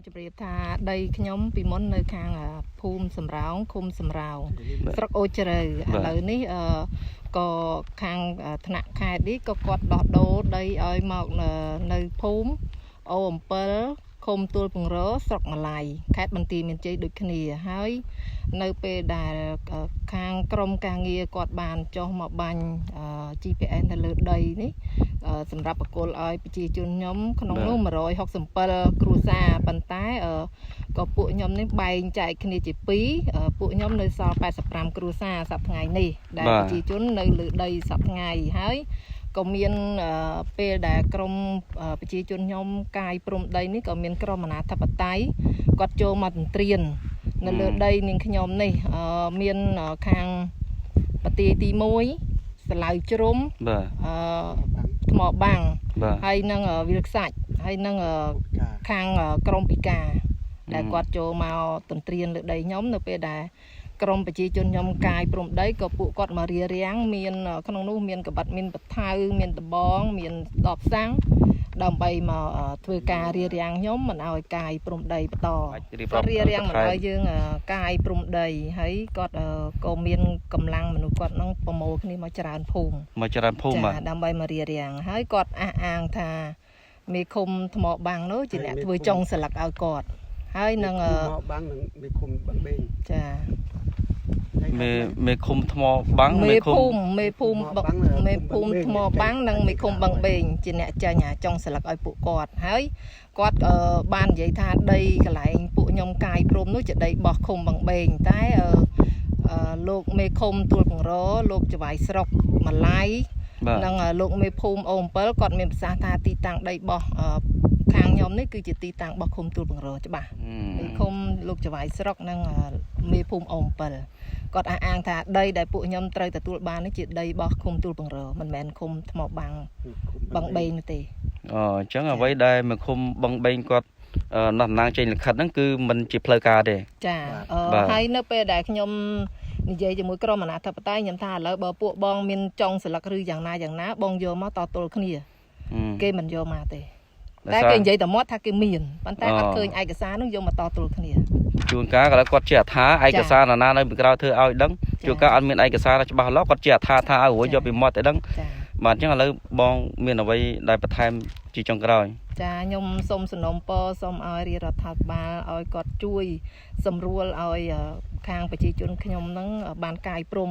ជម្រាបថាដីខ្ញុំពីមុននៅខាងភូមិសំរោងឃុំសំរោងស្រុកអូជ្រៅឥឡូវនេះក៏ខាងថ្នាក់ខេត្តនេះក៏គាត់ដោះដូរដីឲ្យមកនៅភូមិអូអំពិលឃុំទួលពងរស្រុកម៉ាឡៃខេត្តបន្ទាយមានជ័យដូចគ្នាហើយនៅពេលដែលខាងក្រមការងារគាត់បានចុះមកបាញ់ GPS នៅលើដីនេះសម្រាប់បកគលឲ្យប្រជាជនខ្ញុំក្នុងនោះ167គ្រួសារប៉ុន្តែក៏ពួកខ្ញុំនេះបែងចែកគ្នាជា2ពួកខ្ញុំនៅសល់85គ្រួសារសប្តាហ៍ថ្ងៃនេះដែលប្រជាជននៅលើដីសប្តាហ៍ថ្ងៃហើយក៏មានពេលដែលក្រមប្រជាជនខ្ញុំកាយព្រំដីនេះក៏មានក្រមអាណាធិបតេយ្យគាត់ចូលមកទន្ទ្រាននៅលើដីនាងខ្ញុំនេះមានខាងប្រទេសទី1ស្លៅជ្រុំថ្មបាំងហើយនឹងវាលខ្សាច់ហើយនឹងខាងក្រមពិការដែលគាត់ចូលមកទន្ទ្រានលើដីខ្ញុំនៅពេលដែលក្រមប្រជាជនខ្ញុំកាយព្រំដីក៏ពួកគាត់មករៀបរៀងមានក្នុងនោះមានកបាត់មានបថៅមានដបងមានដបសាំងដើម្បីមកធ្វើការរៀបរៀងខ្ញុំមិនឲ្យកាយព្រំដីបន្តគាត់រៀបរៀងមិនឲ្យយើងកាយព្រំដីហើយគាត់ក៏មានកម្លាំងមនុស្សគាត់នឹងប្រមូលគ្នាមកច្រើនភូមិដើម្បីមករៀបរៀងហើយគាត់អះអាងថាមេឃុំថ្មបាំងនោះជាអ្នកធ្វើចុងស្លឹកឲ្យគាត់ហើយនឹងថ្មបាំងនឹងមេឃុំបាំងបេងចាមេឃុំថ្មបាំងមេភូមិថ្មបាំងនិងមេឃុំបាំងបេងជាអ្នកចាញ់ចុងស្លឹកឲ្យពួកគាត់ហើយគាត់បាននិយាយថាដីកន្លែងពួកខ្ញុំកាយព្រំនោះជាដីបោះឃុំបាំងបេងតែលោកមេឃុំទួលពងរលោកចវាយស្រុកម៉ាឡៃនិងលោកមេភូមិអូអំពិលគាត់មានប្រសាសន៍ថាទីតាំងដីបោះខាងខ្ញុំនេះគឺជាទីតាំងរបស់ឃុំទួលពងរច្បាស់មេឃុំលោកចវាយស្រុកនិងមេភូមិអូអំពិលគាត់អះអាងថាដីដែលពួកខ្ញុំត្រូវទទួលបាននេះជាដីរបស់ឃុំទួលពងរមិនមែនឃុំថ្មបាំងបឹងបេងនោះទេអញ្ចឹងអ្វីដែលមេឃុំបឹងបេងគាត់តំណាងចេញលិខិតហ្នឹងគឺមិនជាផ្លូវការទេចាហើយនៅពេលដែលខ្ញុំនិយាយជាមួយក្រុមអាណាធិបតេយ្យខ្ញុំថាឥឡូវបើពួកបងមានចុងស្លឹកឬយ៉ាងណាបងយកមកតទល់គ្នាគេមិនយកមកទេតែគេនិយាយតែមាត់ថាគេមានប៉ុន្តែអត់ឃើញឯកសារនោះយកមកតទល់គ្នាជួនកាលគាត់ជាអថាឯកសារណានៅពីក្រៅធ្វើឲ្យដឹងជួនកាលអត់មានឯកសារច្បាស់លាស់គាត់ជាអថាឲ្យរួចយកពីមាត់ទៅដឹងបាទអញ្ចឹងឥឡូវបងមានអ្វីដែលបន្ថែមជាចុងក្រោយចាខ្ញុំសូមសំណូមពរសូមឲ្យរាជរដ្ឋាភិបាលឲ្យគាត់ជួយសម្រួលឲ្យខាងប្រជាជនខ្ញុំហ្នឹងបានកាយព្រំ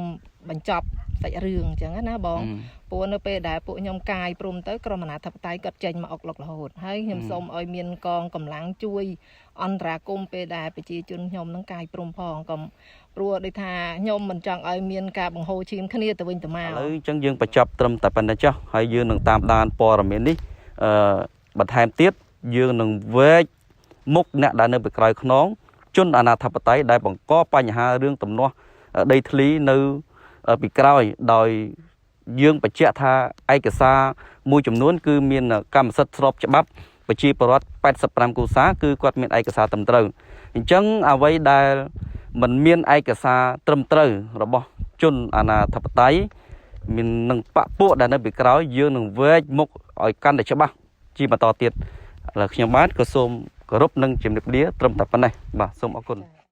បញ្ចប់សាច់រឿងអញ្ចឹងណាបងព្រោះនៅពេលដែលពួកខ្ញុំកាយព្រំទៅក្រមអាណាធិបតេយ្យគាត់ចេញមកអុកឡុករហូតហើយខ្ញុំសូមឲ្យមានកងកម្លាំងជួយអន្តរាគមន៍ពេលដែលប្រជាជនខ្ញុំនឹងកាយព្រំផងកុំព្រោះដូចថាខ្ញុំមិនចង់ឲ្យមានការបង្ហូរឈាមគ្នាទៅវិញទៅមកឥឡូវអញ្ចឹងយើងបញ្ចប់ត្រឹមតែប៉ុណ្ណេះចុះហើយយើងនឹងតាមដានព័ត៌មាននេះបន្ថែមទៀតយើងនឹងវែកមុខអ្នកដែលនៅពីក្រោយខ្នងជនអាណាធិបតេយ្យដែលបង្កបញ្ហារឿងទំនាស់ដីធ្លីនៅពីក្រោយដោយយើងបញ្ជាក់ថាឯកសារមួយចំនួនគឺមានកម្មសិទ្ធិស្របច្បាប់ប្រជាពលរដ្ឋ85គ្រួសារគឺគាត់មានឯកសារត្រឹមត្រូវអញ្ចឹងអ្វីដែលមិនមានឯកសារត្រឹមត្រូវរបស់ជនអាណាធិបតេយ្យមាននឹងបពពួកដែលនៅពីក្រោយយើងនឹងវែកមុខឲ្យកាន់តែច្បាស់ជាបន្តទៀតឥឡូវខ្ញុំបាទក៏សូមគោរពនិងជំរាបលាត្រឹមតែប៉ុណ្ណេះបាទសូមអរគុណ